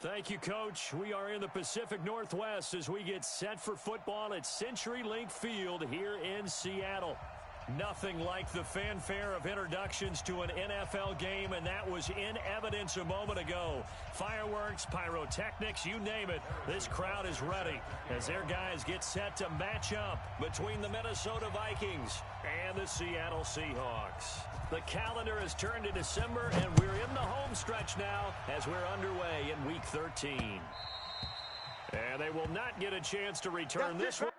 Thank you, Coach. We are in the Pacific Northwest as we get set for football at CenturyLink Field here in Seattle. Nothing like the fanfare of introductions to an NFL game, and that was in evidence a moment ago. Fireworks, pyrotechnics, you name it. This crowd is ready as their guys get set to match up between the Minnesota Vikings and the Seattle Seahawks. The calendar has turned to December, and we're in the home stretch now as we're underway in Week 13. And they will not get a chance to return this one.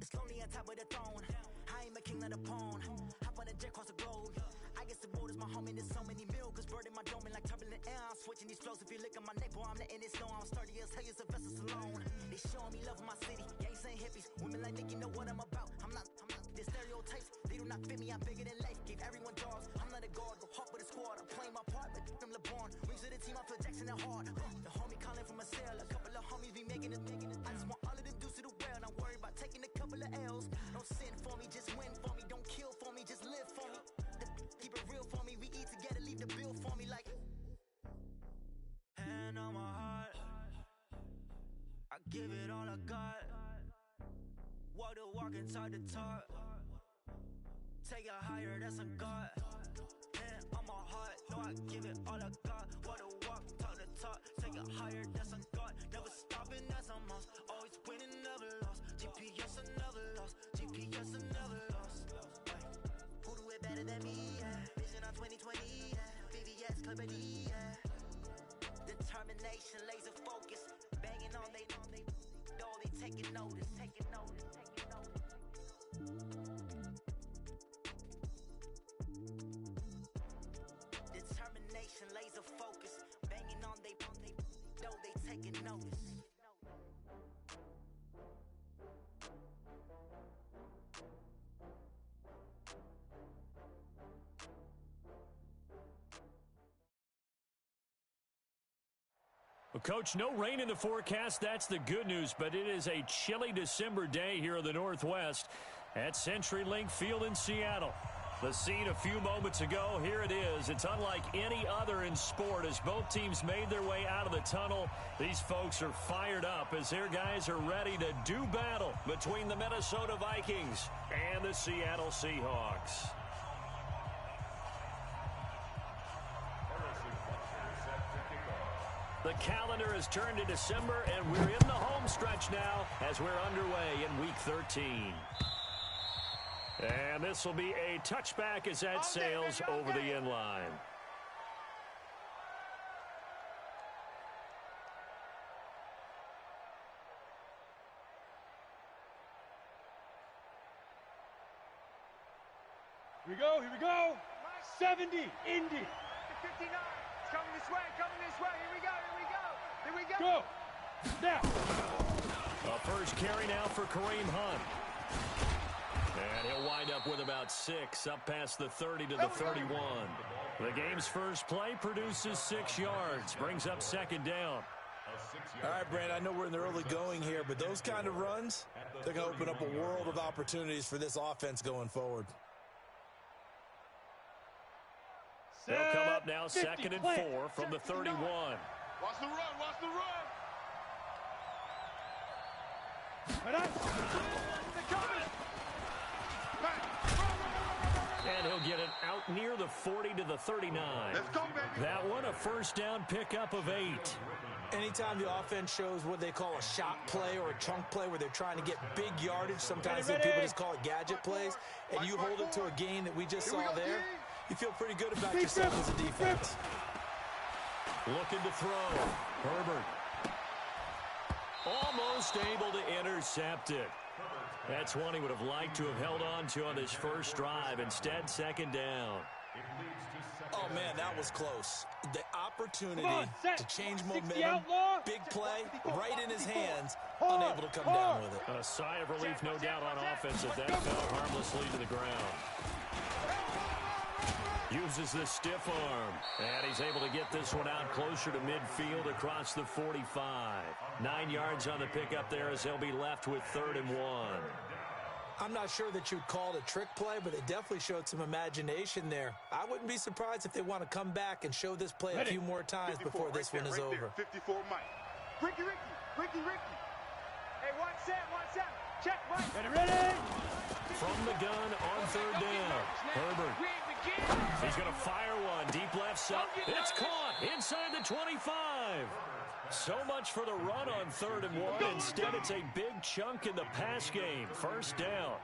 It's lonely on top of the throne. I ain't a king of the pawn. Hop on a jet across the globe. I guess the world is my home and there's so many milkers burning my dome like turbulent air. I'm switching these flows. If you look at my neck, boy, I'm letting it snow. I'm sturdy as hell, as a vessel alone. They showing me love in my city. Gangs ain't hippies. Women like Nicky know what I'm about. I'm not the stereotypes. They do not fit me. I'm bigger than life. Gave everyone dogs. I'm not a guard. Go hawk with a squad. I'm playing my part, but them LeBron. Rings to the team. I feel Jackson and hard. The homie calling from a cell. A couple of homies be making it. I just want all of them dudes to the well. Not worried about taking a couple of L's. Don't sin for me, just win for me. Don't kill for me, just live for me. Keep it real for me. We eat together, leave the bill for me like. Hand on my heart, I give it all I got. Walk the walk and talk the talk. Take it higher, that's a God. Hand on my heart, no, I give it all I got. Walk the walk, talk the talk. Take it higher, that's a God. Never stopping, that's a must. Always winning, never lost. GPS, I never lost. GPS, I never lost. Who do it better than me? Yeah. Vision on 2020. Yeah. VVS, Clarity. Yeah. Determination, laser focus. Banging on they taking notice. Determination, laser focus. Banging on they taking notice. Well, Coach, no rain in the forecast. That's the good news, but it is a chilly December day here in the Northwest at CenturyLink Field in Seattle. The scene a few moments ago, here it is. It's unlike any other in sport as both teams made their way out of the tunnel. These folks are fired up as their guys are ready to do battle between the Minnesota Vikings and the Seattle Seahawks. The calendar has turned to December, and we're in the home stretch now as we're underway in Week 13. And this will be a touchback as that sails over the end line. Here we go. 70, Indy. 59. It's coming this way. Here we go. Go. Now. A first carry now for Kareem Hunt. And he'll wind up with about 6, up past the 30 to the 31. The game's first play produces 6 yards, brings up second down. All right, Brandon, I know we're in the early going here, but those kind of runs, they're going to open up a world of opportunities for this offense going forward. They'll come up now 2nd and 4 from the 31. Watch the run. And he'll get it out near the 40 to the 39. Let's go, baby. That one, a first down pickup of 8. Anytime the offense shows what they call a shot play or a chunk play where they're trying to get big yardage, sometimes people just call it gadget plays, and you hold it to a gain that we just saw there, you feel pretty good about yourself as a defense. Looking to throw. Herbert. Almost able to intercept it. That's one he would have liked to have held on to on his first drive. Instead, second down. Oh, man, that was close. The opportunity to change momentum, big play, right in his hands, unable to come down with it. A sigh of relief, no doubt, on offense as that fell harmlessly to the ground. Uses the stiff arm, and he's able to get this one out closer to midfield across the 45. 9 yards on the pickup there as they'll be left with 3rd and 1. I'm not sure that you'd call it a trick play, but they definitely showed some imagination there. I wouldn't be surprised if they want to come back and show this play a few more times before this one is over. 54 Mike. Ricky. Hey, one set. Check, Mike. Ready. From the gun on 3rd down. Herbert. He's going to fire one. Deep left side. It's caught inside the 25. So much for the run on 3rd and 1. Instead, it's a big chunk in the pass game. 1st down.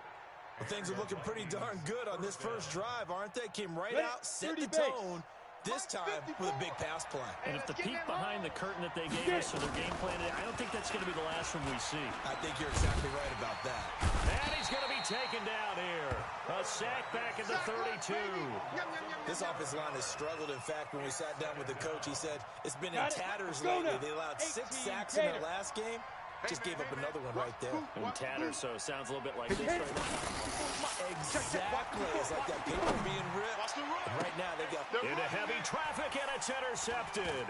Well, things are looking pretty darn good on this first drive, aren't they? Came right out, set the tone, this time with a big pass play. And if the peek behind the curtain that they gave us or their game plan, I don't think that's going to be the last one we see. I think you're exactly right about that. And he's going to be taken down here. A sack back at the 32. This offensive line has struggled. In fact, when we sat down with the coach, he said it's been in tatters lately. They allowed 6 sacks in their last game. Just gave up another one right there. In tatters, so it sounds a little bit like this right now. Exactly. It's like that paper being ripped. And right now, they got into heavy traffic, and it's intercepted.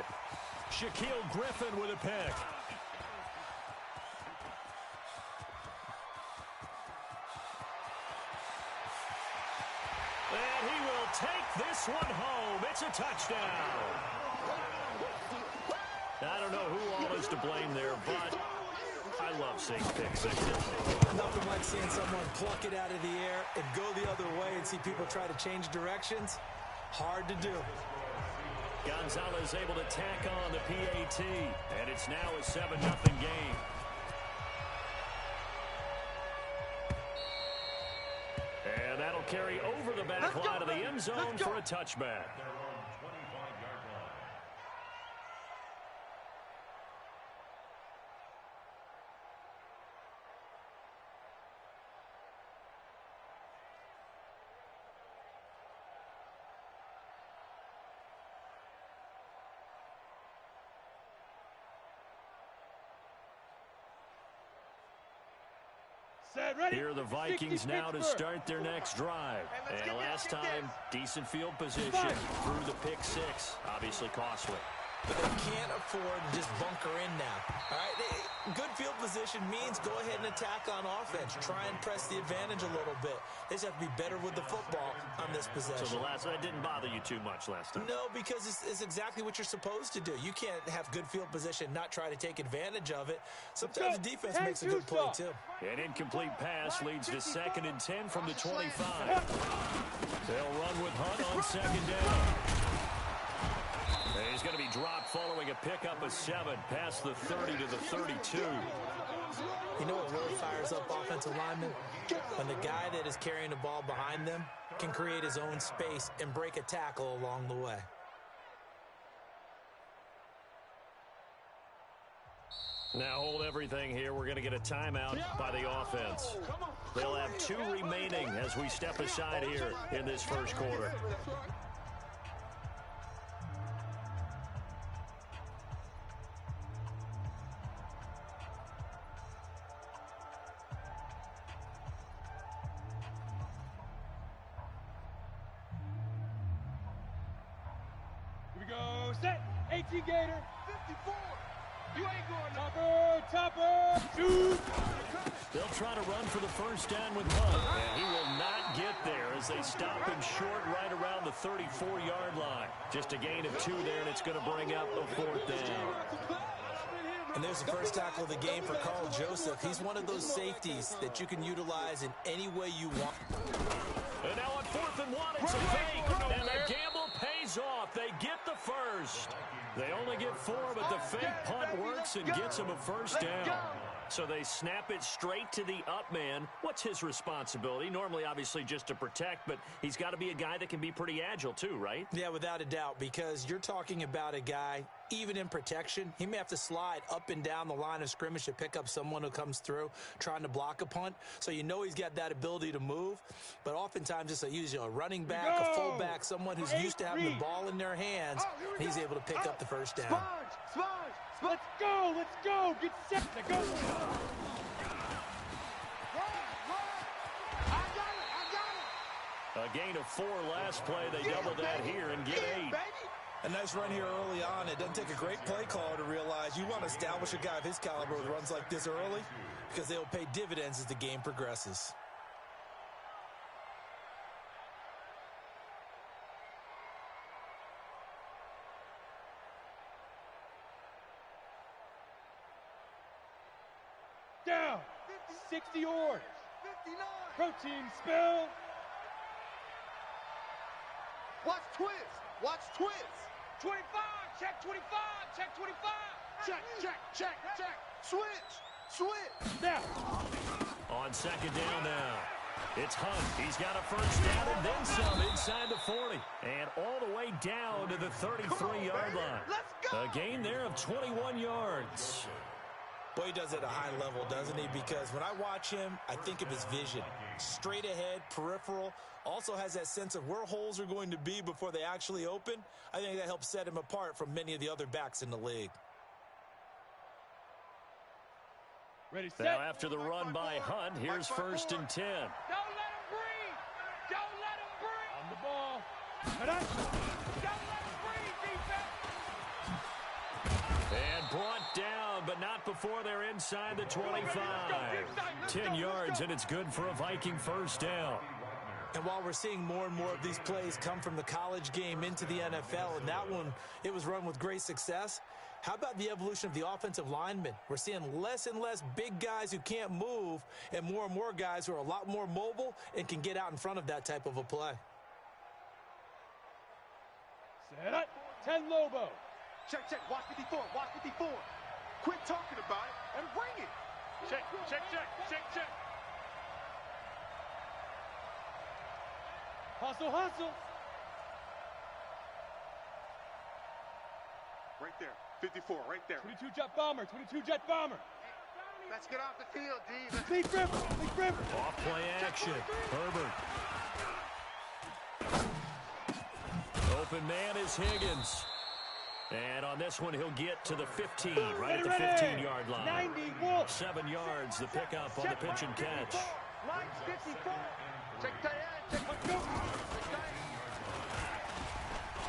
Shaquille Griffin with a pick. And he will take this one home. It's a touchdown. I don't know who all is to blame there, but I love seeing pick sixes. Nothing like seeing someone pluck it out of the air and go the other way and see people try to change directions. Hard to do. Gonzalez able to tack on the PAT, and it's now a 7-0 game. And that'll carry over the back line of the end zone for a touchback. Here are the Vikings now to start their next drive. And last time, decent field position through the pick 6. Obviously costly. But they can't afford to just bunker in now. All right, good field position means go ahead and attack on offense. Try and press the advantage a little bit. They just have to be better with the football on this possession. So the last one didn't bother you too much last time? No, because it's exactly what you're supposed to do. You can't have good field position, not try to take advantage of it. Sometimes the defense makes a good play, too. An incomplete pass leads to 2nd and 10 from the 25. They'll run with Hunt on 2nd down. He's going to be dropped following a pickup of 7 past the 30 to the 32. You know what really fires up offensive linemen? When the guy that is carrying the ball behind them can create his own space and break a tackle along the way. Now hold everything here. We're going to get a timeout by the offense. They'll have 2 remaining as we step aside here in this first quarter. Set. 18 Gator. 54. You ain't going. Topper. Shoot. They'll try to run for the first down with Hunt, and he will not get there as they stop him short right around the 34-yard line. Just a gain of 2 there, and it's going to bring up a 4th down. And there's the first tackle of the game for Carl Joseph. He's one of those safeties that you can utilize in any way you want. And now on 4th and 1, it's a fake, and the gamble pays off. They get the first. They only get 4, but the fake punt works and gets them a first down. So they snap it straight to the up man. What's his responsibility? Normally, obviously, just to protect, but he's got to be a guy that can be pretty agile too, right? Yeah, without a doubt, because you're talking about a guy, even in protection, he may have to slide up and down the line of scrimmage to pick up someone who comes through trying to block a punt. So you know he's got that ability to move, but oftentimes it's usually a running back, a fullback, someone who's used to having the ball in their hands, and he's able to pick up the first down. Let's go, let's go. Get set to go. A gain of 4 last play. They double that here and get 8. A nice run here early on. It doesn't take a great play caller to realize you want to establish a guy of his caliber with runs like this early because they'll pay dividends as the game progresses. Down. 60 yards. 59. Protein spill. Watch twist. Watch twist. 25. Check 25. Check 25. Check. Switch. Now. On second down now. It's Hunt. He's got a first down and then some inside the 40. And all the way down to the 33-yard line. Let's go. A gain there of 21 yards. Boy, he does it at a high level, doesn't he? Because when I watch him, I think of his vision. Straight ahead, peripheral. Also has that sense of where holes are going to be before they actually open. I think that helps set him apart from many of the other backs in the league. Ready, set. Now after the run by Hunt, here's first and 10. Don't let him breathe. Don't let him breathe. On the ball. Don't let him breathe, defense. And brought down, but not before they're inside the 25. 10 yards, and it's good for a Viking first down. And while we're seeing more and more of these plays come from the college game into the NFL, and that one, it was run with great success, how about the evolution of the offensive linemen? We're seeing less and less big guys who can't move and more guys who are a lot more mobile and can get out in front of that type of a play. Set up. 10 Lobo. Check. Watch 54. Watch 54. Quit talking about it and bring it. Check. Hustle. Right there. 54, right there. 22 jet bomber. Let's get off the field, D. Big River. Off play action. Herbert. Open man is Higgins. And on this one, he'll get to the 15, right at the 15-yard line. 90 Wolf. 7 yards, the pickup on the pitch and catch. Lights 54. Check tight end. Let's go.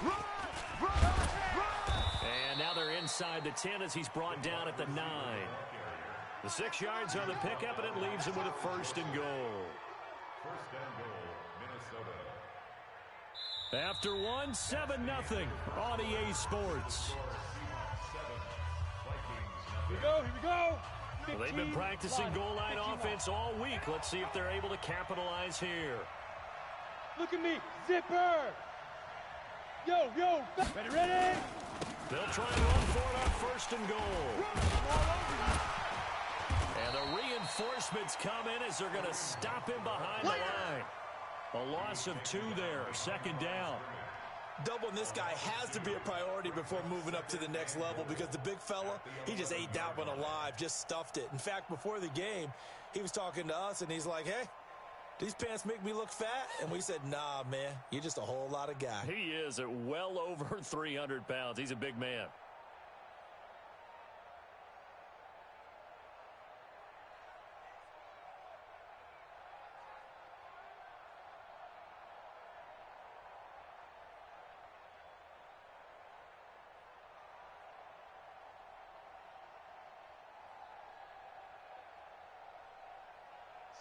Run. And now they're inside the 10 as he's brought down at the 9. The 6 yards on the pickup, and it leaves him with a first and goal. First and goal, Minnesota. After 7-0 on EA Sports. Here we go. Well, they've been practicing goal line offense all week. Let's see if they're able to capitalize here. Look at me. Zipper. Yo. Ready. They'll try and run for it on first and goal. And the reinforcements come in as they're going to stop him behind the line. A loss of 2 there, second down. Doubling this guy has to be a priority before moving up to the next level because the big fella, he just ate that one alive, just stuffed it. In fact, before the game, he was talking to us, and he's like, hey, these pants make me look fat? And we said, nah, man, you're just a whole lot of guy. He is at well over 300 pounds. He's a big man.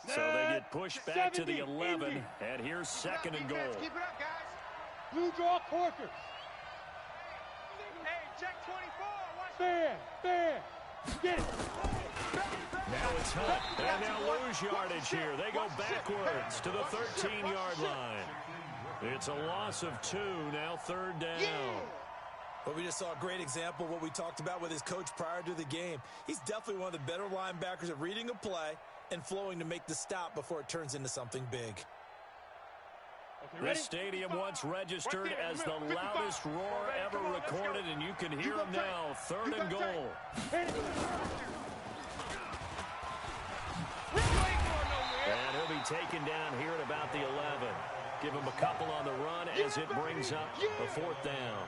So they get pushed back to the 11, and here's second and goal. Keep it up, guys. Blue draw Corkers. Hey, check 24. Watch Fan. Get it. Now it's Hunt. And they'll lose yardage here. They go backwards to the 13-yard line. It's a loss of 2, now third down. Well, we just saw a great example of what we talked about with his coach prior to the game. He's definitely one of the better linebackers at reading a play and flowing to make the stop before it turns into something big. This stadium once registered as the loudest roar ever recorded, and you can hear him now. 3rd and goal. And he'll be taken down here at about the 11. Give him a couple on the run as it brings up a 4th down.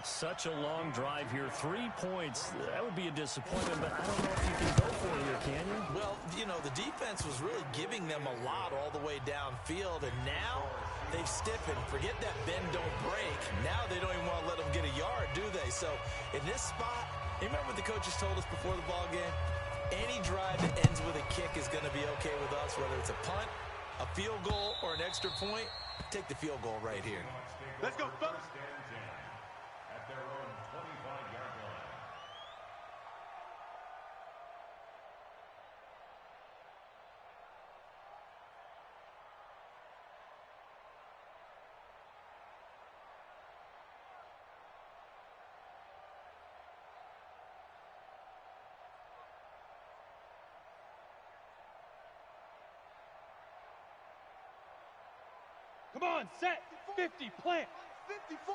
Such a long drive here. 3 points. That would be a disappointment, but I don't know if you can go for it here, can you? Well, you know, the defense was really giving them a lot all the way downfield, and now they've stiffened. Forget that bend, don't break. Now they don't even want to let them get a yard, do they? So in this spot, you remember what the coaches told us before the ball game? Any drive that ends with a kick is going to be okay with us, whether it's a punt, a field goal, or an extra point. Take the field goal right here. Let's go, fellas. At their own 25-yard line. Come on, set. 50, plant. 54.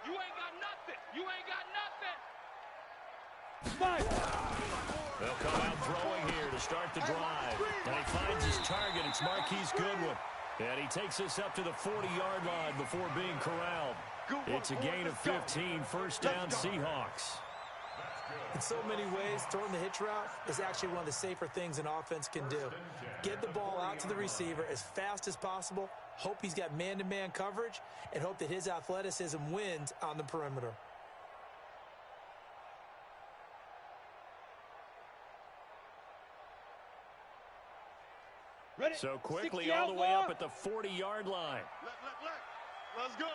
You ain't got nothing. You ain't got nothing. 5. They'll come out throwing here to start the drive. And he finds his target. It's Marquise Goodwin. And he takes us up to the 40-yard line before being corralled. It's a gain of 15. 1st down, Seahawks. In so many ways, throwing the hitch route is actually one of the safer things an offense can do. Get the ball out to the receiver as fast as possible, hope he's got man-to-man coverage, and hope that his athleticism wins on the perimeter. Ready? So quickly all the way up at the 40-yard line. Let's go.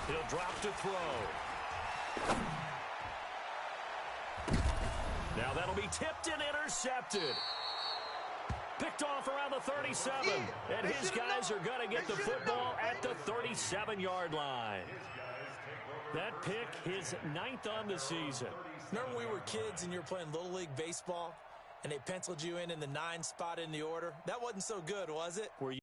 He'll drop to throw. Now that'll be tipped and intercepted. Picked off around the 37. And his guys are going to get the football at the 37-yard line. That pick, his 9th on the season. Remember when we were kids and you were playing Little League Baseball and they penciled you in the 9th spot in the order? That wasn't so good, was it? Were you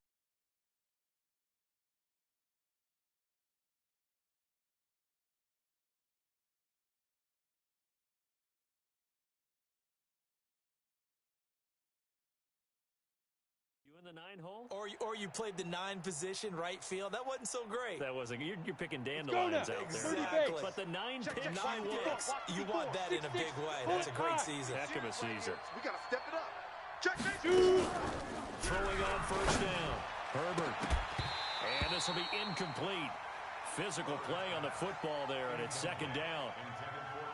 in the 9 hole? Or you played the 9 position, right field. That wasn't so great. That wasn't. You're picking dandelions out Exactly. there. But the 9 picks, 9 picks. You want that in a big way. That's a great season. Heck of a season. We got to step it up. Check. Throwing on 1st down. Herbert. And this will be incomplete. Physical play on the football there, and it's 2nd down.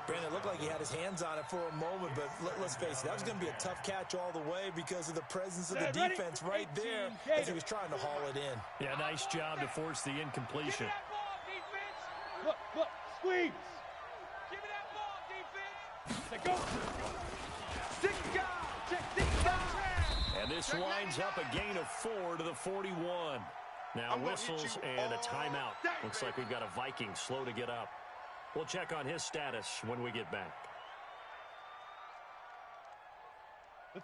Brandon, it looked like he had his hands on it for a moment, but let's face it, that was going to be a tough catch all the way because of the presence of the defense right there as he was trying to haul it in. Yeah, nice job to force the incompletion. Look, squeeze. Give me that ball, defense. Let's go. 6 guys. And this lines up a gain of 4 to the 41. Now whistles and a timeout. Looks like we've got a Viking slow to get up. We'll check on his status when we get back.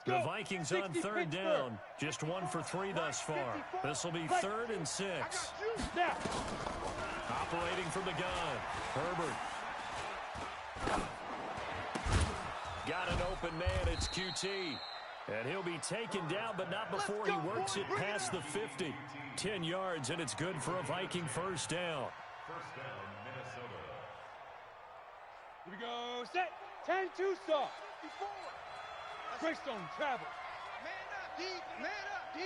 The Vikings on 3rd down. Just 1 for 3 thus far. This will be 3rd and 6. Operating from the gun. Herbert. Got an open man. It's QT. And he'll be taken down, but not before he works it past the 50. 10 yards, and it's good for a Viking 1st down. 1st down, Minnesota. Here we go, set. 10-2 stop. Greystone travel. Man up, D. Man up, D.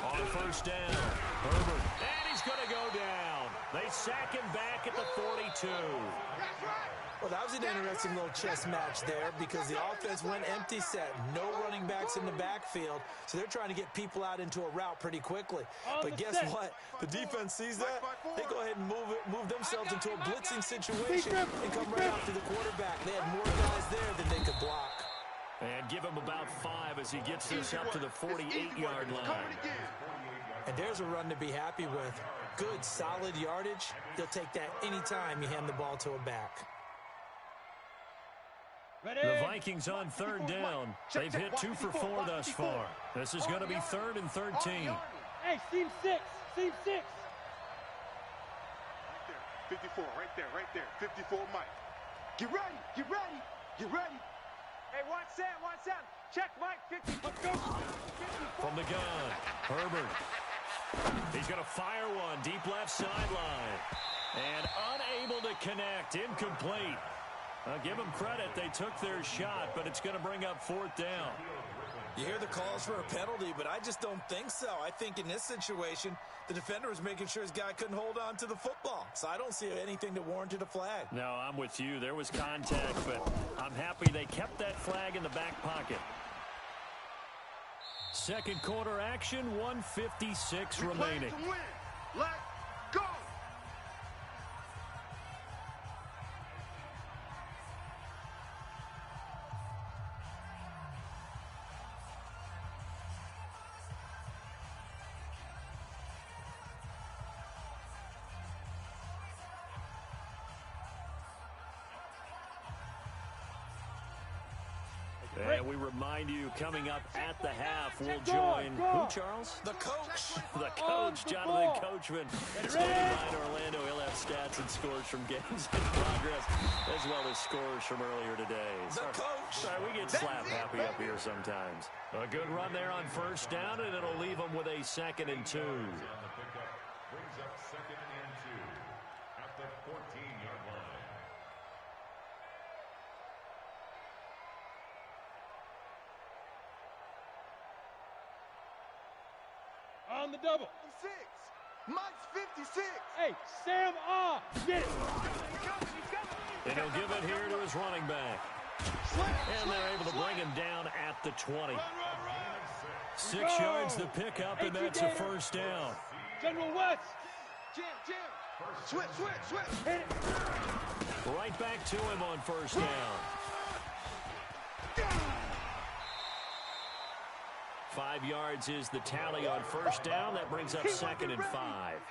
On 1st down, Herbert. And he's going to go down. They sack him back at the 42. Well, that was an interesting little chess match there because the offense went empty set. No running backs in the backfield, so they're trying to get people out into a route pretty quickly. But guess what? The defense sees that. They go ahead and move themselves into a blitzing situation and come right after the quarterback. They had more guys there than they could block. And give him about 5 as he gets this up to the 48-yard line. And there's a run to be happy with. Good, solid yardage. You'll take that anytime you hand the ball to a back. The Vikings on 3rd down. They've hit 2 for 4 thus far. This is going to be 3rd and 13. Hey, seam 6. Seam 6. Right there. 54, right there. 54, Mike. Get ready. Get ready. Get ready. Hey, 1 Sam. Check Mike. 50. Let's go. 54. From the gun, Herbert. He's going to fire one deep left sideline. And unable to connect. Incomplete. I'll give them credit. They took their shot, but it's going to bring up 4th down. You hear the calls for a penalty, but I just don't think so. I think in this situation, the defender was making sure his guy couldn't hold on to the football. So I don't see anything that warranted a flag. No, I'm with you. There was contact, but I'm happy they kept that flag in the back pocket. Second quarter action, 1:56 remaining. To win. Let's go. And we remind you, coming up at the half, we'll join who, Charles? The coach. The coach, Jonathan Coachman. Standing by in Orlando. He'll have stats and scores from games in progress, as well as scores from earlier today. The coach. Sorry, we get slap happy up here sometimes. A good run there on 1st down, and it'll leave them with a 2nd and 2. Brings up 2nd and 2 at the 14-yard line. On the double. 6. Mike's 56. Hey, Sam Get it. And he'll give it here to his running back. And they're able to bring him down at the 20. 6 yards the pickup, and that's a 1st down. General West. Jim. Switch. Hit it. Right back to him on 1st down. 5 yards is the tally on 1st down. That brings up 2nd and 5.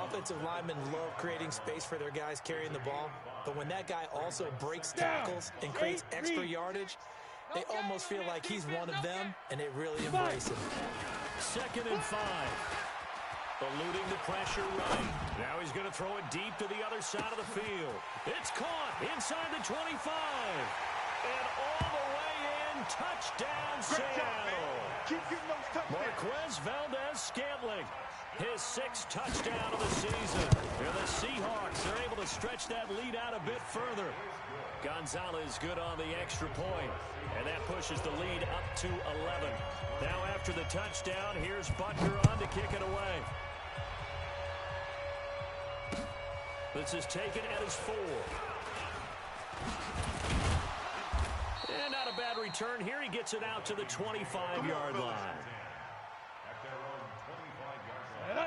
Offensive linemen love creating space for their guys carrying the ball, but when that guy also breaks tackles and creates extra yardage, they almost feel like he's one of them, and they really embrace him. 2nd and 5. Eluding the pressure right. Now he's going to throw it deep to the other side of the field. It's caught inside the 25. And all the way in, touchdown Seattle. Keep getting those touchdowns. Marquez Valdez-Scantling, his 6th touchdown of the season. And the Seahawks are able to stretch that lead out a bit further. Gonzalez good on the extra point, and that pushes the lead up to 11. Now after the touchdown, here's Butker on to kick it away. This is taken at his 4. And not a bad return. Here he gets it out to the 25-yard line.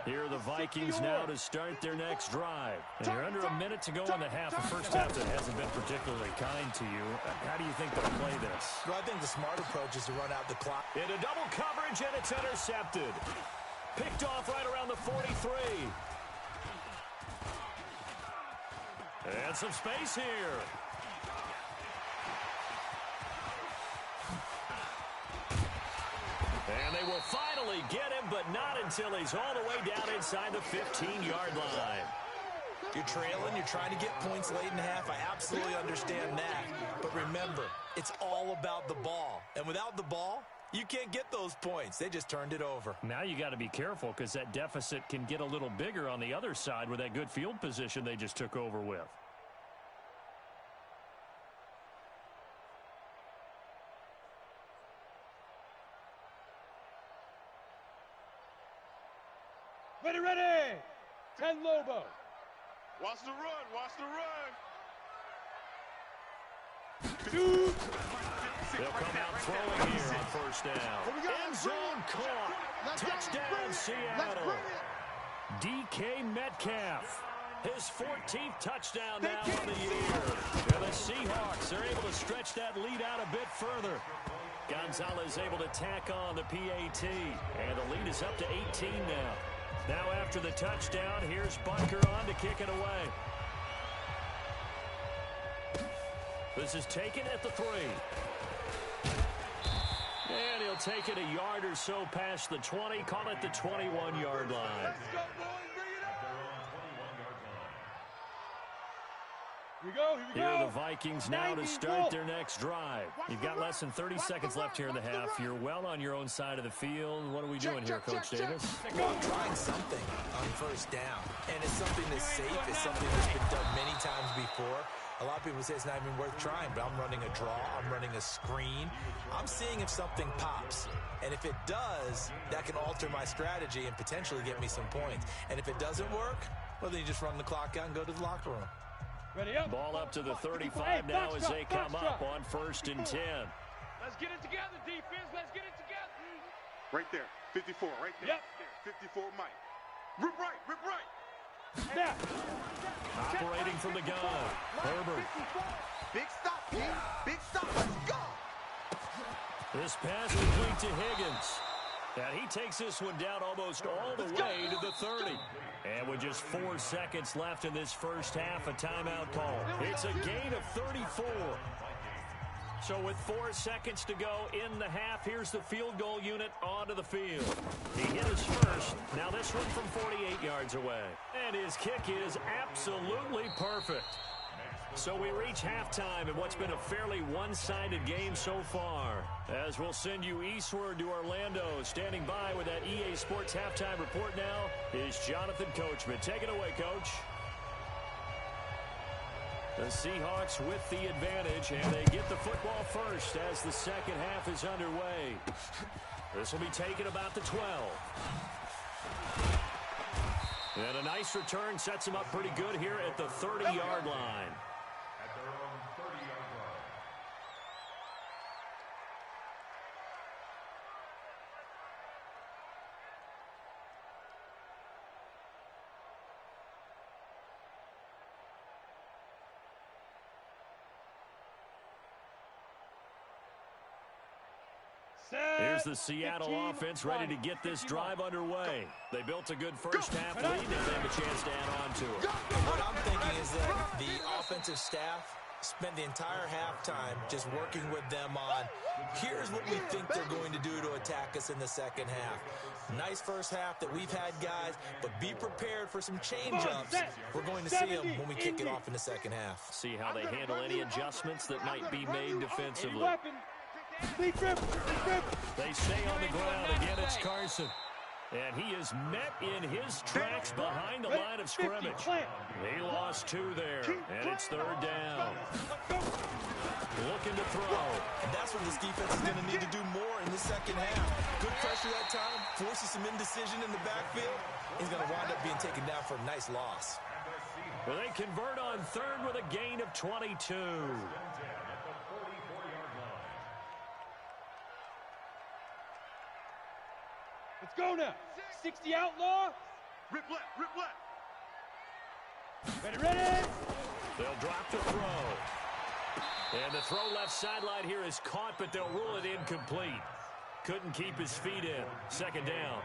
Here are the Vikings now to start their next drive. And you're under a minute to go in the half. A first half that hasn't been particularly kind to you. How do you think they'll play this? Well, I think the smart approach is to run out the clock. Into double coverage, and it's intercepted. Picked off right around the 43. And some space here. And they will finally get him, but not until he's all the way down inside the 15-yard line. You're trailing, you're trying to get points late in the half. I absolutely understand that. But remember, it's all about the ball. And without the ball, you can't get those points. They just turned it over. Now you got to be careful because that deficit can get a little bigger on the other side with that good field position they just took over with. Ready. 10 Lobo. Watch the run. Two. They'll come out throwing here on 1st down. End zone caught. Touchdown, Seattle. DK Metcalf. His 14th touchdown now on the year. And the Seahawks are able to stretch that lead out a bit further. Gonzalez able to tack on the PAT. And the lead is up to 18 now. Now after the touchdown, here's Bunker on to kick it away. This is taken at the 3. And he'll take it a yard or so past the 20. Call it the 21-yard line. Let's go, boys. Bring it up. Here we go. Here we Here go. are the Vikings now to start their next drive. You've got less than 30 seconds left here in the half. You're well on your own side of the field. What are we doing here, Coach Davis? Well, I'm trying something on first down. And it's something that's safe. It's something that's been done many times before. A lot of people say it's not even worth trying, but I'm running a draw. I'm running a screen. I'm seeing if something pops. And if it does, that can alter my strategy and potentially get me some points. And if it doesn't work, well, then you just run the clock out and go to the locker room. Ready up. Ball up to the 35 now as they come up on 1st and 10. Let's get it together, defense. Let's get it together. Right there. 54, right there. Yep. There. 54, Mike. Rip right, rip right. Snap. Operating from the gun. Herbert. Big stop, King. Big stop. Let's go. This pass complete to Higgins. And he takes this one down almost all the way to the 30. And with just 4 seconds left in this first half, a timeout call. It's a gain of 34. So with 4 seconds to go in the half, here's the field goal unit onto the field. He hit his first. Now this one from 48 yards away. And his kick is absolutely perfect. So we reach halftime in what's been a fairly one-sided game so far. As we'll send you eastward to Orlando. Standing by with that EA Sports halftime report now is Jonathan Coachman. Take it away, Coach. The Seahawks with the advantage, and they get the football first as the second half is underway. This will be taken about the 12. And a nice return sets him up pretty good here at the 30-yard line. At their own 30-yard line. Here's the Seattle offense ready to get this drive underway. They built a good first half lead, and they have a chance to add on to it. What I'm thinking is that the offensive staff spent the entire halftime just working with them on, here's what we think they're going to do to attack us in the second half. Nice first half that we've had, guys, but be prepared for some change-ups. We're going to see them when we kick it off in the second half. See how they handle any adjustments that might be made defensively. They stay on the ground. Again, it's Carson. And he is met in his tracks behind the line of scrimmage. He lost 2 there, and it's 3rd down. Looking to throw. And that's what this defense is going to need to do more in the second half. Good pressure that time, forces some indecision in the backfield. He's going to wind up being taken down for a nice loss. Well, they convert on 3rd with a gain of 22. Let's go now. 60 outlaw. Rip left, rip left. Ready, ready. They'll drop the throw. And the throw left sideline here is caught, but they'll rule it incomplete. Couldn't keep his feet in. 2nd down.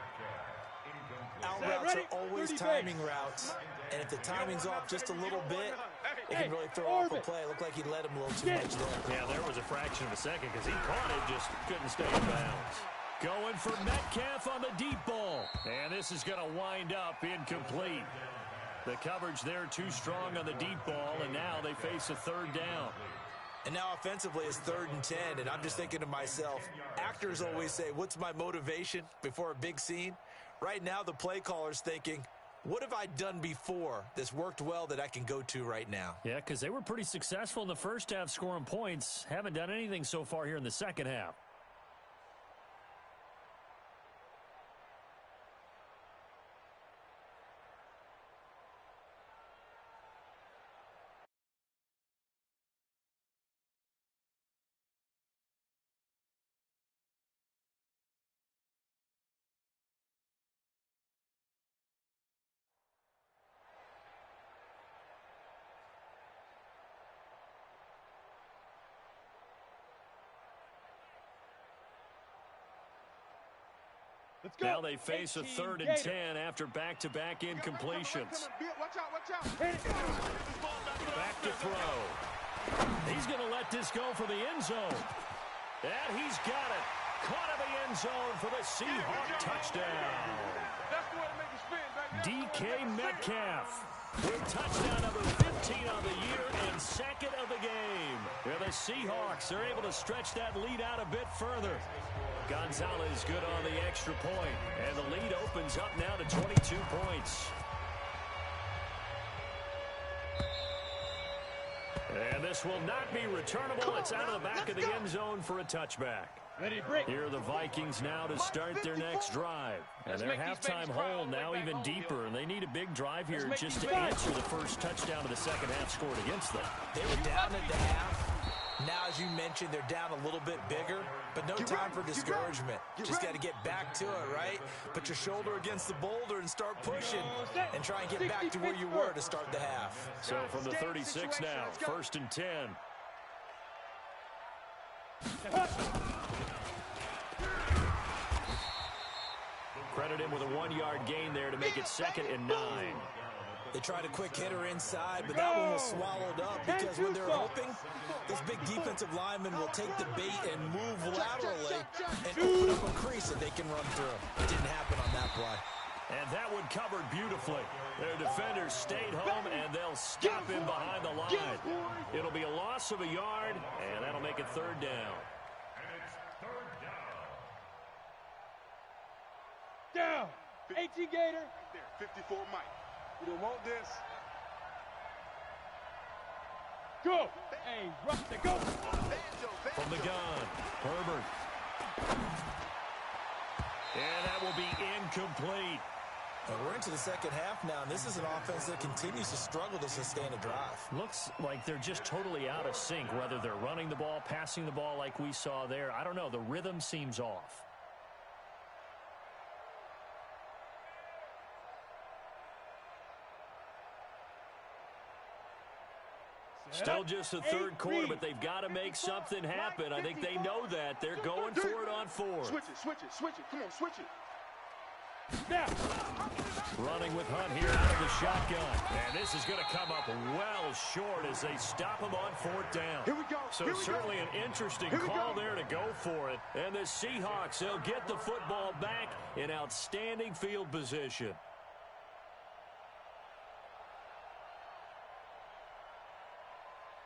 Out routes are always timing routes. And if the timing's off just a little bit, it can really throw off a play. It looked like he let him a little too much there. Yeah, there was a fraction of a second because he caught it, just couldn't stay in bounds. Going for Metcalf on the deep ball. And this is going to wind up incomplete. The coverage there too strong on the deep ball, and now they face a 3rd down. And now offensively it's 3rd and 10, and I'm just thinking to myself, actors always say, what's my motivation before a big scene? Right now the play caller's thinking, what have I done before that's worked well that I can go to right now? Yeah, because they were pretty successful in the first half scoring points. Haven't done anything so far here in the second half. Let's go. Now they face a 3rd and 10 after back-to-back incompletions. Watch out. Back to throw. He's going to let this go for the end zone. And he's got it. Caught in the end zone for the Seahawks touchdown. That's the way to make it spin, baby. DK Metcalf with touchdown number 15 on the year and 2nd of the game. Where the Seahawks are able to stretch that lead out a bit further. Gonzalez good on the extra point, and the lead opens up now to 22 points. And this will not be returnable. It's out of the back of the end zone for a touchback. Ready to break. Here are the Vikings now to start their next drive. And their halftime hole now even deeper, and they need a big drive here just to answer the first touchdown of the second half scored against them. They were down at the half. Now, as you mentioned, they're down a little bit bigger, but no time for discouragement. Just got to get back to it, right? Put your shoulder against the boulder and start pushing and try and get back to where you were to start the half. So from the 36 now, 1st and 10. Credit him with a 1-yard gain there to make it 2nd and 9. They tried a quick hitter inside, but that one was swallowed up because when they're hoping, this big defensive lineman will take the bait and move laterally and open up a crease that they can run through. It didn't happen on that play. And that one covered beautifully. Their defenders stayed home, and they'll stop him behind the line. It'll be a loss of a yard, and that'll make it 3rd down. And it's 3rd down. Down. 18 Gator. There, 54 Mike. You don't want this. Go. Hey, rush to go. From the gun, Herbert. And that will be incomplete. And we're into the second half now, and this is an offense that continues to struggle to sustain a drive. Looks like they're just totally out of sync, whether they're running the ball, passing the ball like we saw there. I don't know. The rhythm seems off. Still just the 3rd quarter, but they've got to make something happen. I think they know that. They're going for it on 4th. Switch it. Come on, switch it. Now. Running with Hunt here out of the shotgun. And this is going to come up well short as they stop him on 4th down. Here we go. So certainly an interesting call there to go for it. And the Seahawks, they'll get the football back in outstanding field position.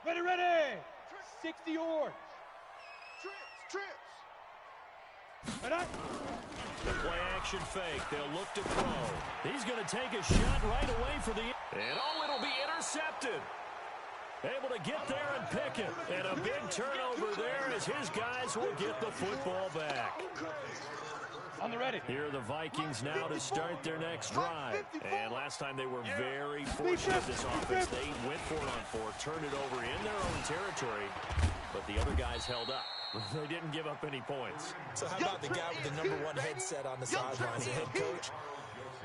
Ready. 60 yards. Trips. Ready. The play action fake. They'll look to throw. He's going to take a shot right away for the... And it'll be intercepted. Able to get there and pick it. And a big turnover there as his guys will get the football back. On the ready. Here are the Vikings now to start their next drive. And last time they were very fortunate, this offense. They went for it on 4th, turned it over in their own territory, but the other guys held up. They didn't give up any points. So how about the guy with the #1 headset on the sidelines, the head coach?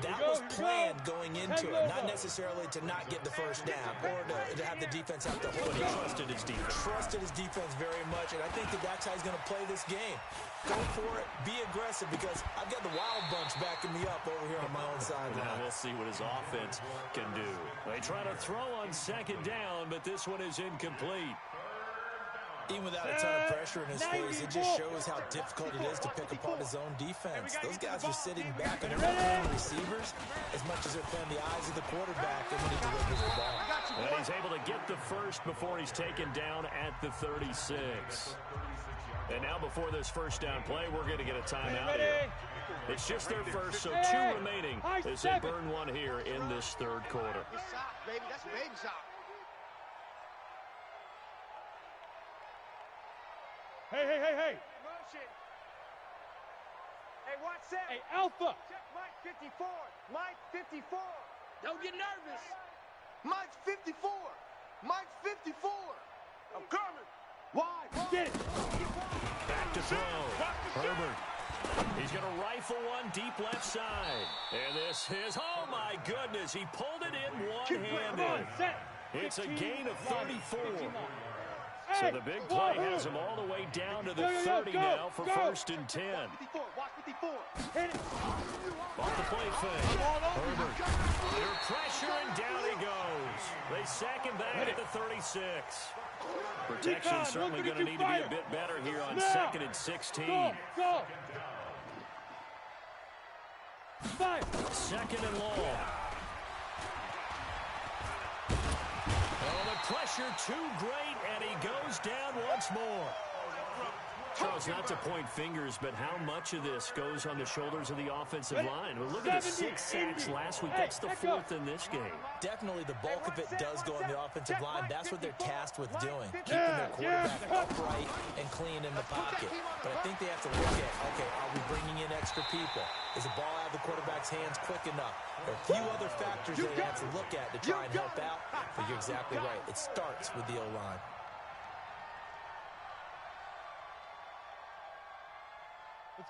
That was planned going into it, not necessarily to not get the first down or to have the defense have to hold it. He trusted his defense. Trusted his defense very much, and I think that's how he's going to play this game. Go for it, be aggressive, because I've got the wild bunch backing me up over here on my own sideline. Now we'll see what his offense can do. They try to throw on 2nd down, but this one is incomplete. Even without a ton of pressure in his face, it just shows how difficult it is to pick apart his own defense. Those guys are sitting back and they're playing receivers as much as they're playing the eyes of the quarterback and when he delivers the ball. And he's able to get the first before he's taken down at the 36. And now before this first down play, we're going to get a timeout here. It's just their first, so 2 remaining as they burn one here in this 3rd quarter. Baby, that's a baby shot. Hey. Motion. Hey, watch that. Hey, Alpha. Check Mike 54. Mike 54. Don't get nervous. Mike 54. Mike 54. I'm coming. Why? Get it. Back to throw. Herbert. He's going to rifle one deep left side. And this is, oh my goodness, he pulled it in one-handed. It's a gain of 34. So the big play has him all the way down to the 30 now for 1st and 10. Watch 54. Hit it. Off the play fake. Herbert under pressure, and down he goes. They sack him back at the 36. Protection certainly going to need to be a bit better here on 2nd and 16. Go. 5. 2nd and long. Oh, the pressure too great, and he goes down once more. Charles, not to point fingers, but how much of this goes on the shoulders of the offensive line? Well, look at the 6 sacks last week. That's the 4th in this game. Definitely the bulk of it does go on the offensive line. That's what they're tasked with doing, keeping their quarterback upright and clean in the pocket. But I think they have to look at, okay, are we bringing in extra people? Is the ball out of the quarterback's hands quick enough? There are a few other factors they have to look at to try and help out, but you're exactly right. It starts with the O-line.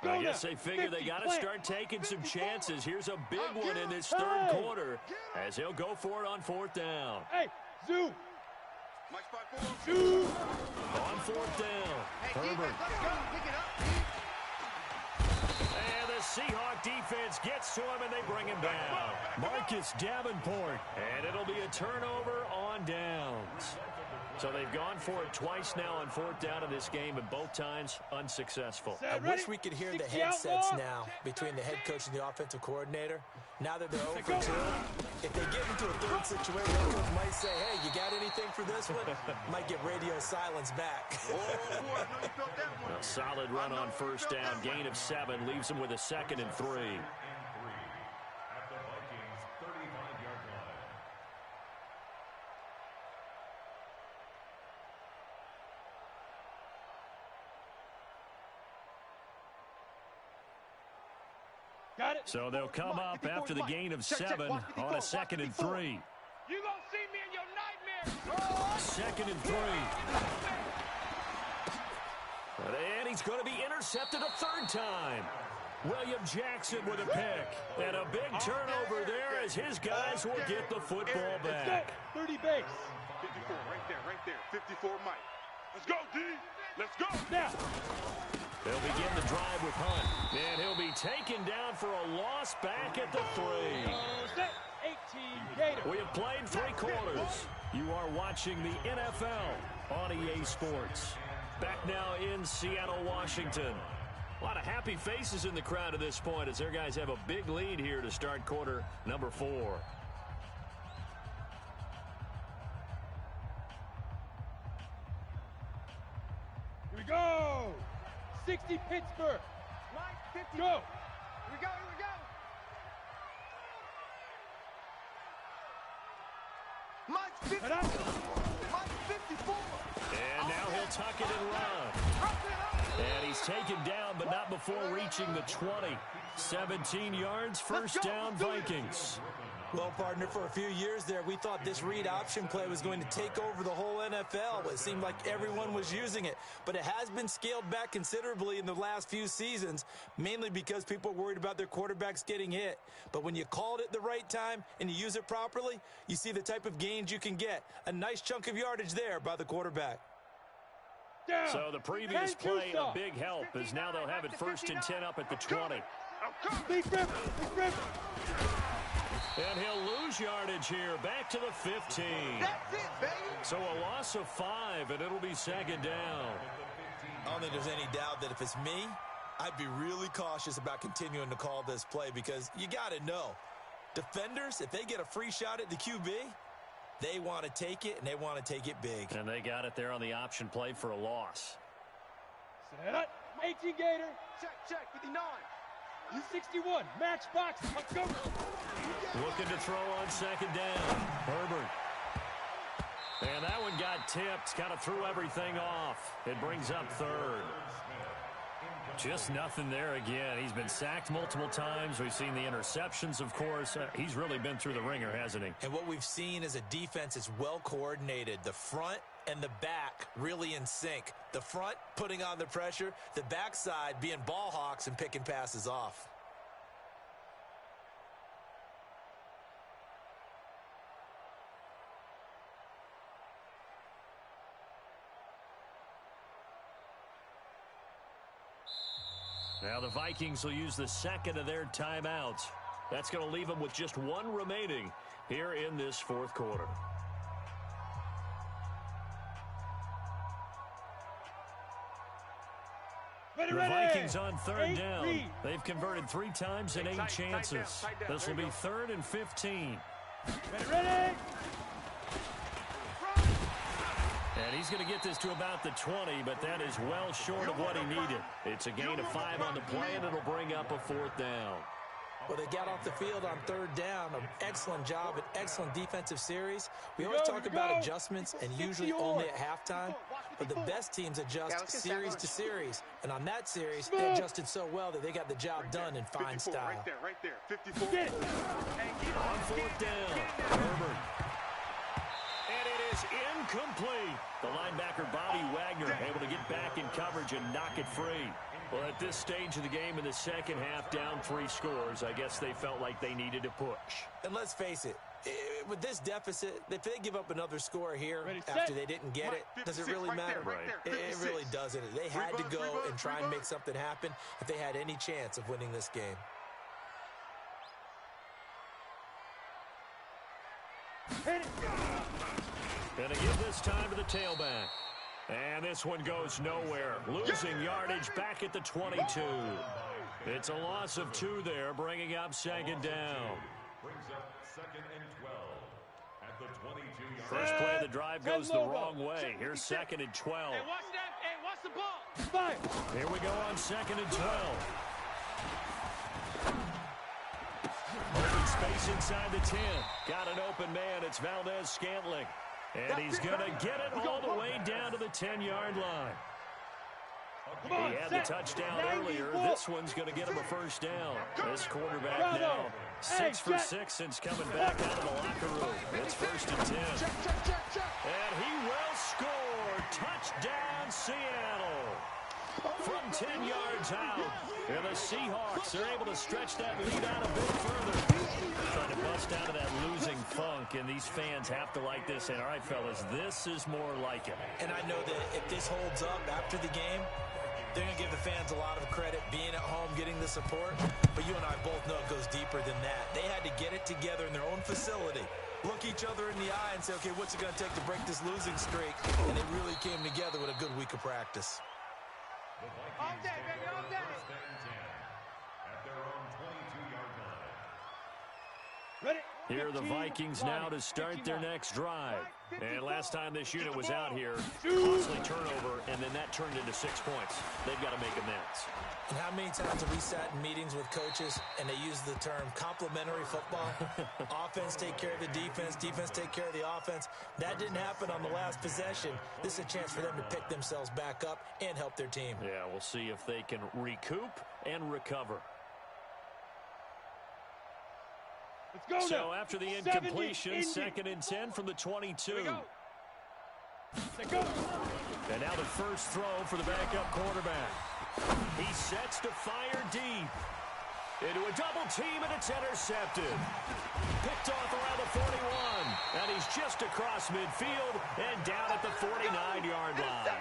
I guess they figure they got to start taking some chances. Here's a big one in this 3rd quarter as he'll go for it on 4th down. Hey, Zoo. Zoo. On 4th down. Herbert. And the Seahawk defense gets to him, and they bring him down. Marcus Davenport. And it'll be a turnover on downs. So they've gone for it twice now on 4th down in this game, and both times unsuccessful. I wish we could hear the headsets now between the head coach and the offensive coordinator. Now that they're over 2, if they get into a 3rd situation, the coach might say, hey, you got anything for this one? Might get radio silence back. A solid run on 1st down. Gain of 7 leaves them with a 2nd and 3. At the Vikings 35-yard line. Got it. So they'll come up after the gain of 7 on a 2nd and 3. You gonna see me in your nightmares. 2nd and 3. And he's going to be intercepted a 3rd time. William Jackson with a pick. And a big turnover there as his guys will get the football back. 30 base. 54, right there. 54, Mike. Let's go, D. Let's go. Now. They'll begin the drive with Hunt. And he'll be taken down for a loss back at the 3. 18 Gator. We have played 3 quarters. You are watching the NFL on EA Sports. Back now in Seattle, Washington. A lot of happy faces in the crowd at this point as their guys have a big lead here to start quarter number 4. Here we go. 60 Pittsburgh. Mike, 50. Go. Here we go. Mike 50. Mike 54. And now he'll tuck it and run. And he's taken down, but not before reaching the 20. 17 yards, 1st down, Vikings. Well, partner, for a few years there, we thought this read option play was going to take over the whole NFL. It seemed like everyone was using it. But it has been scaled back considerably in the last few seasons, mainly because people are worried about their quarterbacks getting hit. But when you call it at the right time and you use it properly, you see the type of gains you can get. A nice chunk of yardage there by the quarterback. Down. So the previous play, a big help, as now they'll have it 1st and 10 up at the 20. Big rip. And he'll lose yardage here, back to the 15. That's it, baby. So a loss of 5, and it'll be 2nd down. I don't think there's any doubt that if it's me, I'd be really cautious about continuing to call this play because you got to know, defenders, if they get a free shot at the QB, they want to take it, and they want to take it big. And they got it there on the option play for a loss. Set up. 18 Gator. Check, 59. 61. Match box. Let's go. Looking to throw on 2nd down. Herbert. And that one got tipped. Kind of threw everything off. It brings up 3rd. Just nothing there again. He's been sacked multiple times. We've seen the interceptions, of course. He's really been through the ringer, hasn't he? And what we've seen is a defense that's well coordinated. The front and the back really in sync. The front putting on the pressure. The backside being ball hawks and picking passes off. Now the Vikings will use the second of their timeouts. That's going to leave them with just one remaining here in this fourth quarter. The Vikings on third down. They've converted 3 times in 8 chances. This will be 3rd and 15. Ready. And he's going to get this to about the 20, but that is well short of what he needed. It's a gain of 5 on the play, and it'll bring up a 4th down. Well, they got off the field on third down. An excellent job, an excellent defensive series. We always talk about adjustments, and usually only at halftime. But the best teams adjust series to series. And on that series, they adjusted so well that they got the job done in fine style. Right there, 54. On 4th down, Herbert. And it is incomplete. The linebacker, Bobby Wagner, able to get back in coverage and knock it free. Well, at this stage of the game in the second half, down 3 scores, I guess they felt like they needed to push. And let's face it, with this deficit, if they give up another score here after they didn't get it, does it really matter? It really doesn't. They had to go and try and make something happen if they had any chance of winning this game. Gonna give this time to the tailback. And this one goes nowhere. Losing yardage back at the 22. It's a loss of 2 there, bringing up 2nd down. Brings up 2nd and 12 at the 22-yard line. First play of the drive goes the wrong way. Here's 2nd and 12. Hey, watch that. Hey, watch the ball. Here we go on 2nd and 12. Open space inside the 10. Got an open man. It's Valdez-Scantling. And he's going to get it all the way down to the 10-yard line. He had the touchdown earlier. This one's going to get him a 1st down. This quarterback now 6 for 6 since coming back out of the locker room. It's 1st and 10. And he will score. Touchdown, Seattle. From 10 yards out. And the Seahawks are able to stretch that lead out a bit further. Trying to bust out of that losing funk, and these fans have to like this. And all right, fellas, this is more like it. And I know that if this holds up after the game, they're going to give the fans a lot of credit being at home, getting the support. But you and I both know it goes deeper than that. They had to get it together in their own facility, look each other in the eye and say, okay, what's it going to take to break this losing streak? And they really came together with a good week of practice. All day, baby, all day. First and 10 at their own 22-yard line. Ready. Here are the Vikings now to start their next drive. And last time this unit was out here, costly turnover, and then that turned into 6 points. They've got to make amends. And how many times have we sat in meetings with coaches and they use the term complementary football? Offense take care of the defense, defense take care of the offense. That didn't happen on the last possession. This is a chance for them to pick themselves back up and help their team. Yeah, we'll see if they can recoup and recover. Let's go So now. after the incompletion, 2nd and 10 from the 22. Let's go. And now the first throw for the backup quarterback. He sets to fire deep. Into a double team, and it's intercepted. Picked off around the 41. And he's just across midfield and down at the 49-yard line.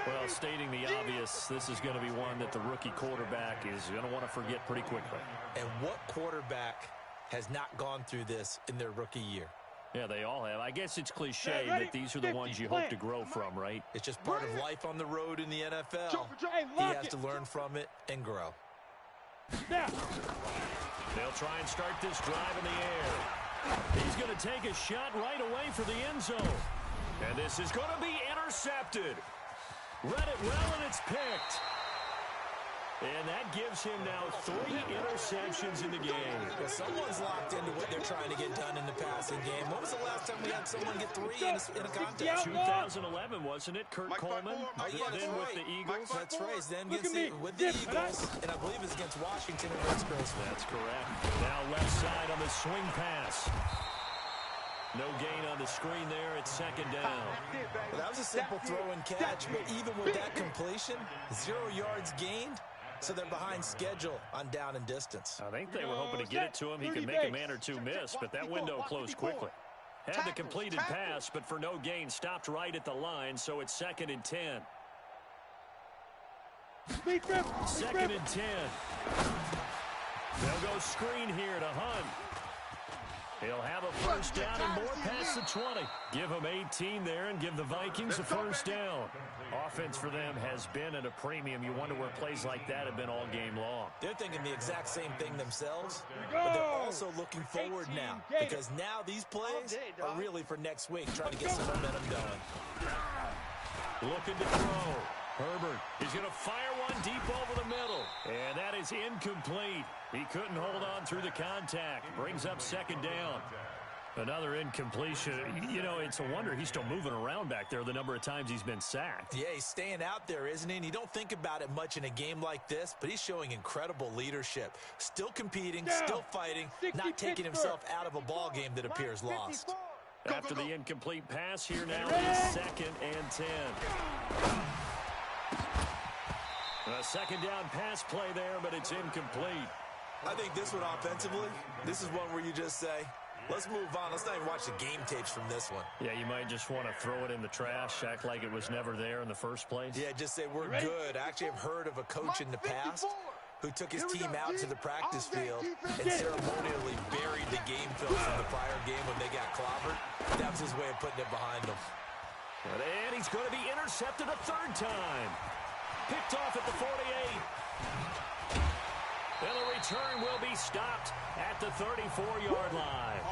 Well, stating the obvious, this is going to be one that the rookie quarterback is going to want to forget pretty quickly. And what quarterback has not gone through this in their rookie year? Yeah, they all have. I guess it's cliche that these are the ones you hope to grow from, right? It's just part of life on the road in the NFL. He has to learn from it and grow. Now. They'll try and start this drive in the air. He's going to take a shot right away for the end zone. And this is going to be intercepted. Read it well, and it's picked. And that gives him now 3 interceptions in the game. Well, someone's locked into what they're trying to get done in the passing game. When was the last time we had someone get 3 in a contest? 2011, wasn't it? Kurt Coleman. Oh, yeah, that's then right. with the Eagles. That's right. Then with the Eagles, and I believe it's against Washington and Redskins. That's correct. Now left side on the swing pass. No gain on the screen there. It's 2nd down. Well, that was a simple throw and catch, but even with that completion, 0 yards gained. So they're behind schedule on down and distance. I think they were hoping to get it to him. He could make a man or 2 miss, but that window closed quickly. Had the completed pass, but for no gain, stopped right at the line, so it's 2nd and 10. Second and 10. They'll go screen here to Hunt. He'll have a first down and more past the 20. Give them 18 there and give the Vikings a first down. Offense for them has been at a premium. You wonder where plays like that have been all game long. They're thinking the exact same thing themselves, but they're also looking forward now because now these plays are really for next week, trying to get some momentum going. Looking to throw. Herbert is going to fire one deep over the middle. And that is incomplete. He couldn't hold on through the contact. Brings up second down. Another incompletion. You know, it's a wonder he's still moving around back there the number of times he's been sacked. Yeah, he's staying out there, isn't he? And you don't think about it much in a game like this, but he's showing incredible leadership. Still competing, still fighting, not taking himself out of a ball game that appears lost. After the incomplete pass, here now is second and 10. A second down pass play there, but it's incomplete. I think this one offensively, this is one where you just say, let's move on. Let's not even watch the game tapes from this one. Yeah, you might just want to throw it in the trash, act like it was never there in the first place. Yeah, just say we're good. I actually have heard of a coach in the past who took his team out to the practice field and ceremonially buried the game film from the prior game when they got clobbered. That was his way of putting it behind them. And he's going to be intercepted a third time. Picked off at the 48. And the return will be stopped at the 34-yard line.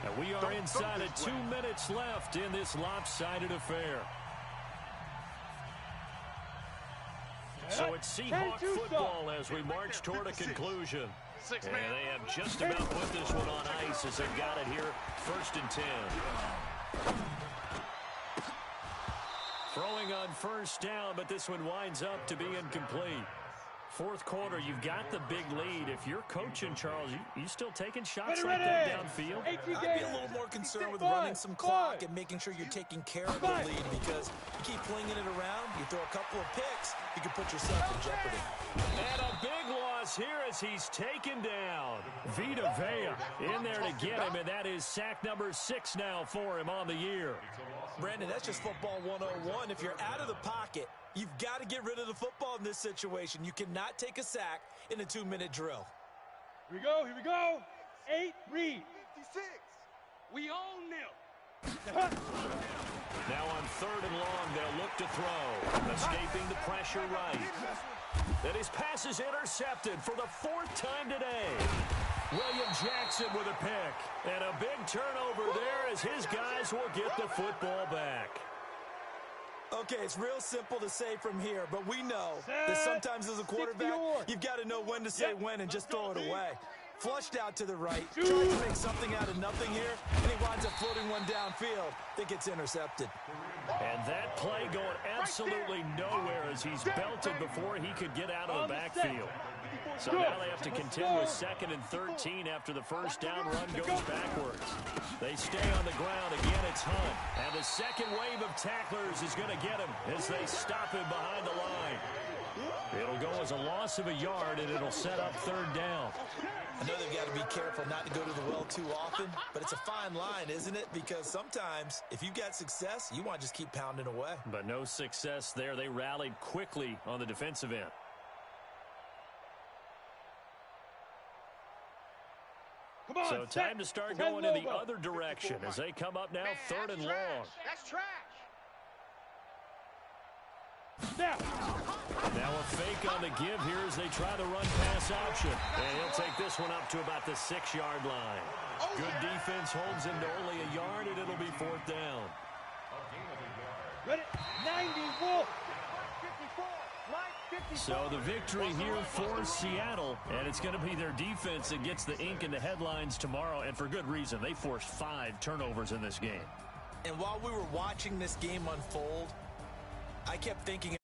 And we are inside of 2 minutes left in this lopsided affair. So it's Seahawk football as we march toward a conclusion. And they have just about put this one on ice as they've got it here, 1st and 10. Throwing on first down, but this one winds up to be incomplete. Fourth quarter, you've got the big lead. If you're coaching, Charles, you still taking shots like that downfield? I'd be a little more concerned with running some clock and making sure you're taking care of the lead, because you keep flinging it around, you throw a couple of picks, you can put yourself in jeopardy. And a big loss here as he's taken down. Vita Vea in there to get him, and that is sack number 6 now for him on the year. Brandon, that's just football 101. If you're out of the pocket, you've got to get rid of the football in this situation. You cannot take a sack in a 2-minute drill. Here we go. 8, read. 56. We own them. Now on 3rd and long, they'll look to throw. Escaping the pressure right. And his pass is intercepted for the 4th time today. William Jackson with a pick. And a big turnover there as his guys will get the football back. Okay, it's real simple to say from here, but we know that sometimes as a quarterback, you've got to know when to say when and just throw it away. Flushed out to the right, tries to make something out of nothing here, and he winds up floating one downfield that gets intercepted. And that play going absolutely nowhere as he's belted before he could get out of the backfield. So now they have to contend with 2nd and 13 after the first down run goes backwards. They stay on the ground. Again, it's Hunt. And the second wave of tacklers is going to get him as they stop him behind the line. It'll go as a loss of a yard, and it'll set up 3rd down. I know they've got to be careful not to go to the well too often, but it's a fine line, isn't it? Because sometimes, if you've got success, you want to just keep pounding away. But no success there. They rallied quickly on the defensive end. So time to start going in the other direction as they come up now, 3rd and long. That's trash. Now a fake on the give here as they try the run-pass option. And he'll take this one up to about the 6-yard line. Good defense holds him to only a yard, and it'll be 4th down. Ready? 90, Wolf. So the victory here for Seattle, and it's going to be their defense that gets the ink in the headlines tomorrow, and for good reason. They forced 5 turnovers in this game. And while we were watching this game unfold, I kept thinking